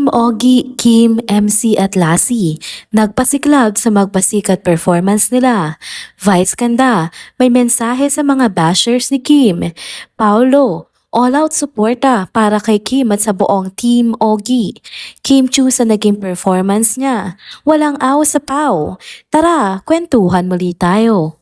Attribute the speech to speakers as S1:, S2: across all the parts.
S1: Team Ogie, Kim, MC at Lassie, nagpasiklab sa magpasikat performance nila. Vice ganda, may mensahe sa mga bashers ni Kim. Paulo, all-out suporta para kay Kim at sa buong Team Ogie. Kim Chu sa naging performance niya. Walang awa sa Pau. Tara, kwentuhan muli tayo.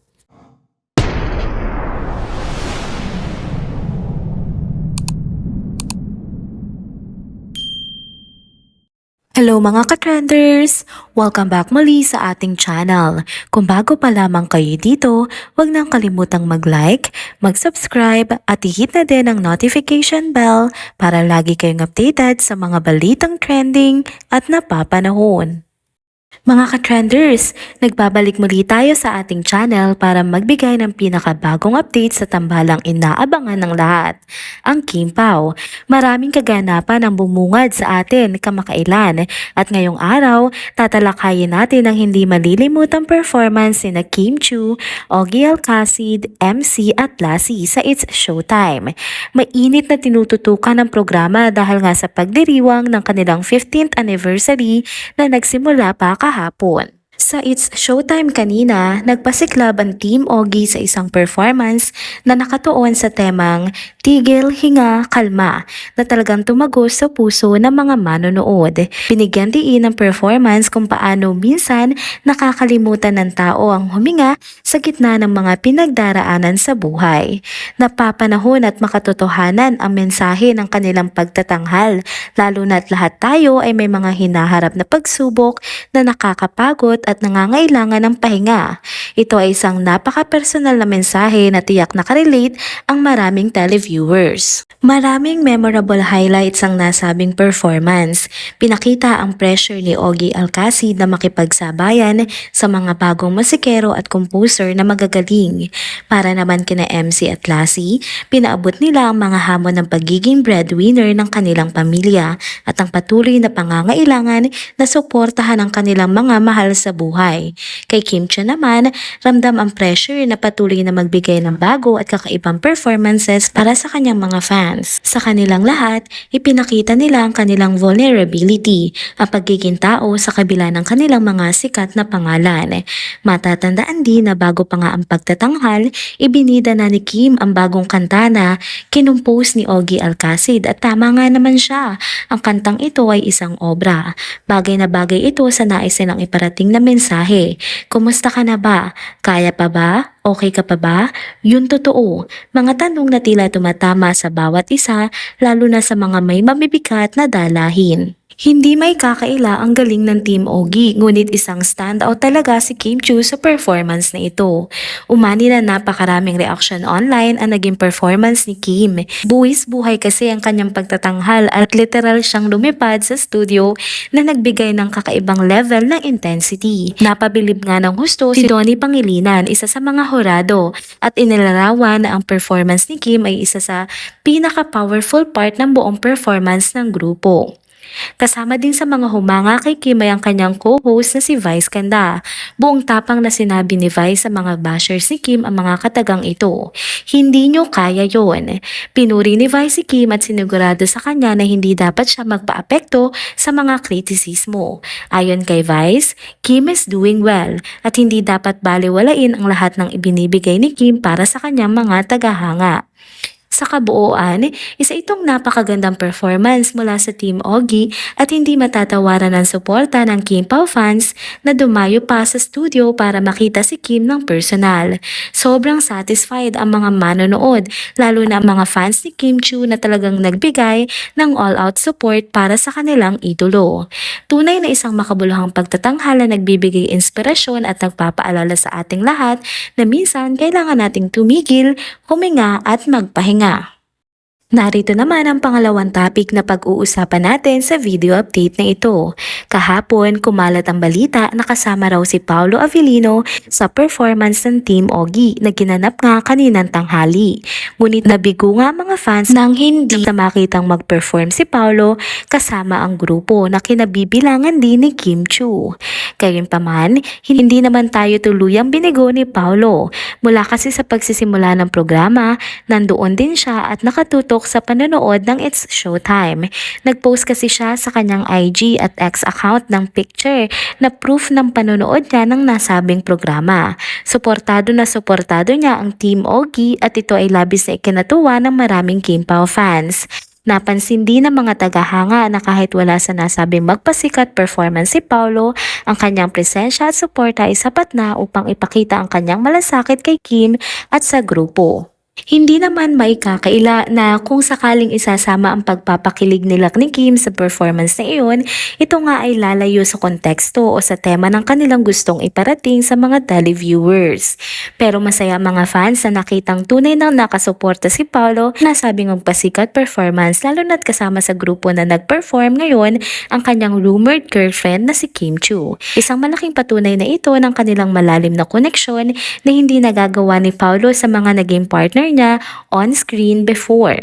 S1: Hello mga ka-trenders! Welcome back muli sa ating channel. Kung bago pa lamang kayo dito, huwag nang kalimutang mag-like, mag-subscribe at i-hit na din ang notification bell para lagi kayong updated sa mga balitang trending at napapanahon. Mga ka-trenders, nagbabalik muli tayo sa ating channel para magbigay ng pinakabagong update sa tambalang inaabangan ng lahat, ang Kim Pao. Maraming kaganapan ang bumungad sa atin kamakailan at ngayong araw, tatalakayin natin ang hindi malilimutang performance ni Kim Chu, Ogie Alcacid, MC at Lassie sa It's Showtime. Mainit na tinututukan ng programa dahil nga sa pagdiriwang ng kanilang 15th anniversary na nagsimula pa kahapon. Sa It's Showtime kanina, nagpasiklab ang Team Ogie sa isang performance na nakatuon sa temang Tigil, Hinga, Kalma na talagang tumagos sa puso ng mga manonood. Binigyan diin ng performance kung paano minsan nakakalimutan ng tao ang huminga sa gitna ng mga pinagdaraanan sa buhay. Napapanahon at makatotohanan ang mensahe ng kanilang pagtatanghal, lalo na't lahat tayo ay may mga hinaharap na pagsubok na nakakapagod at nangangailangan ng pahinga. Ito ay isang napaka-personal na mensahe na tiyak nakarelate ang maraming televiewers. Maraming memorable highlights ang nasabing performance. Pinakita ang pressure ni Ogie Alcacid na makipagsabayan sa mga bagong musikero at composer na magagaling. Para naman kina MC at Lassie, pinaabot nila ang mga hamon ng pagiging breadwinner ng kanilang pamilya at ang patuloy na pangangailangan na suportahan ang kanilang mga mahal sa buhay. Kay Kim Chu naman, ramdam ang pressure na patuloy na magbigay ng bago at kakaibang performances para sa kanyang mga fans. Sa kanilang lahat, ipinakita nila ang kanilang vulnerability, ang pagiging tao sa kabila ng kanilang mga sikat na pangalan. Matatandaan din na bago pa nga ang pagtatanghal, ibinida na ni Kim ang bagong kanta na kinumpose ni Ogie Alcacid at tama nga naman siya. Ang kantang ito ay isang obra. Bagay na bagay ito sa nais nilang iparating na mensahe. Kumusta ka na ba? Kaya pa ba? Okay ka pa ba? Yun totoo. Mga tanong na tila tumatama sa bawat isa, lalo na sa mga may mabibigat na dalahin. Hindi may kakaila ang galing ng Team Ogie, ngunit isang standout talaga si Kim Chu sa performance na ito. Umani na napakaraming reaction online ang naging performance ni Kim. Buwis buhay kasi ang kanyang pagtatanghal at literal siyang lumipad sa studio na nagbigay ng kakaibang level ng intensity. Napabilib nga ng husto si Donnie Pangilinan, isa sa mga horado, at inilarawan na ang performance ni Kim ay isa sa pinaka-powerful part ng buong performance ng grupo. Kasama din sa mga humanga kay Kim ay ang kanyang co-host na si Vice Ganda. Buong tapang na sinabi ni Vice sa mga bashers ni Kim ang mga katagang ito. Hindi nyo kaya yon. Pinuri ni Vice si Kim at sinigurado sa kanya na hindi dapat siya magpaapekto sa mga kritisismo. Ayon kay Vice, Kim is doing well at hindi dapat baliwalain ang lahat ng ibinibigay ni Kim para sa kanyang mga tagahanga. Sa kabuuan, isa itong napakagandang performance mula sa Team Ogie at hindi matatawaran ang suporta ng Kim Pao fans na dumayo pa sa studio para makita si Kim ng personal. Sobrang satisfied ang mga manonood, lalo na ang mga fans ni Kim Chu na talagang nagbigay ng all-out support para sa kanilang idolo. Tunay na isang makabuluhang pagtatanghal na nagbibigay inspirasyon at nagpapaalala sa ating lahat na minsan kailangan nating tumigil, huminga at magpahinga. Narito naman ang pangalawang topic na pag-uusapan natin sa video update na ito. Kahapon, kumalat ang balita na kasama raw si Paulo Avellino sa performance ng Team Ogie na ginanap nga kaninang tanghali. Ngunit nabigo nga mga fans nang hindi na makitang mag-perform si Paulo kasama ang grupo na kinabibilangan din ni Kim Chu. Gayunpaman, hindi naman tayo tuluyang binigo ni Paulo. Mula kasi sa pagsisimula ng programa, nandoon din siya at nakatutok tutok sa panonood ng It's Showtime. Nag-post kasi siya sa kanyang IG at X account ng picture na proof ng panonood niya ng nasabing programa. Suportado na suportado niya ang Team Ogie at ito ay labis na ikinatuwa ng maraming Kim Pao fans. Napansin din ng mga tagahanga na kahit wala sa nasabing magpasikat performance si Paolo, ang kanyang presensya at suporta ay sapat na upang ipakita ang kanyang malasakit kay Kim at sa grupo. Hindi naman maikakaila na kung sakaling isasama ang pagpapakilig nila ni Kim sa performance na iyon, ito nga ay lalayo sa konteksto o sa tema ng kanilang gustong iparating sa mga televiewers. Pero masaya mga fans na nakitang tunay nang nakasuporta si Paolo na sabing magpasikat performance lalo na't kasama sa grupo na nag-perform ngayon ang kanyang rumored girlfriend na si Kim Chiu. Isang malaking patunay na ito ng kanilang malalim na koneksyon na hindi nagagawa ni Paolo sa mga naging partner niya on screen before.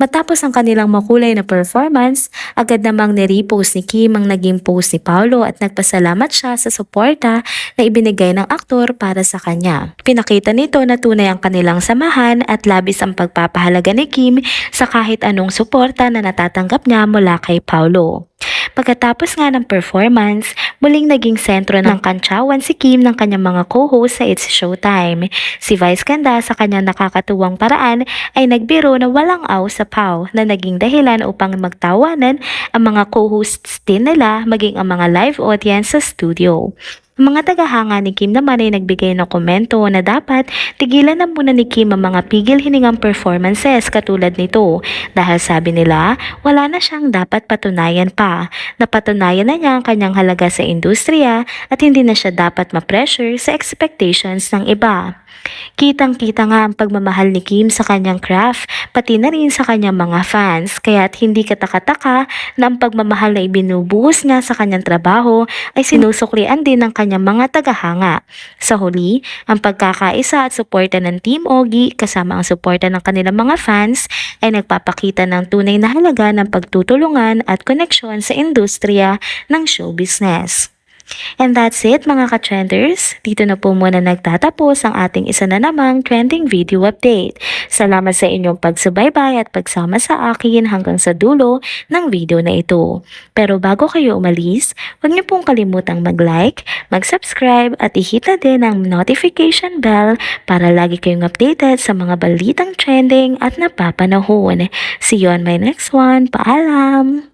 S1: Matapos ang kanilang makulay na performance, agad namang nirepost ni Kim ang naging post ni Paolo at nagpasalamat siya sa suporta na ibinigay ng aktor para sa kanya. Pinakita nito na tunay ang kanilang samahan at labis ang pagpapahalaga ni Kim sa kahit anong suporta na natatanggap niya mula kay Paolo. Pagkatapos nga ng performance, muling naging sentro ng kantsawan si Kim ng kanyang mga co-host sa It's Showtime. Si Vice Ganda sa kanyang nakakatuwang paraan ay nagbiro na walang aw sa Pao na naging dahilan upang magtawanan ang mga co-hosts din nila maging ang mga live audience sa studio. Ang mga tagahanga ni Kim naman ay nagbigay ng komento na dapat tigilan na muna ni Kim ang mga pigil hiningang performances katulad nito dahil sabi nila wala na siyang dapat patunayan pa. Napatunayan na niya ang kanyang halaga sa industriya at hindi na siya dapat ma-pressure sa expectations ng iba. Kitang-kita nga ang pagmamahal ni Kim sa kanyang craft, pati na rin sa kanyang mga fans, kaya't hindi katakataka na ang pagmamahal na ibinubuhos niya sa kanyang trabaho ay sinusuklian din ng kanyang mga tagahanga. Sa huli, ang pagkakaisa at suporta ng Team Ogie kasama ang suporta ng kanilang mga fans ay nagpapakita ng tunay na halaga ng pagtutulungan at koneksyon sa industriya ng show business. And that's it mga ka-trenders. Dito na po muna nagtatapos ang ating isa na namang trending video update. Salamat sa inyong pagsubaybay at pagsama sa akin hanggang sa dulo ng video na ito. Pero bago kayo umalis, huwag niyo pong kalimutang mag-like, mag-subscribe at i-hit na din ang notification bell para lagi kayong updated sa mga balitang trending at napapanahon. See you on my next one. Paalam!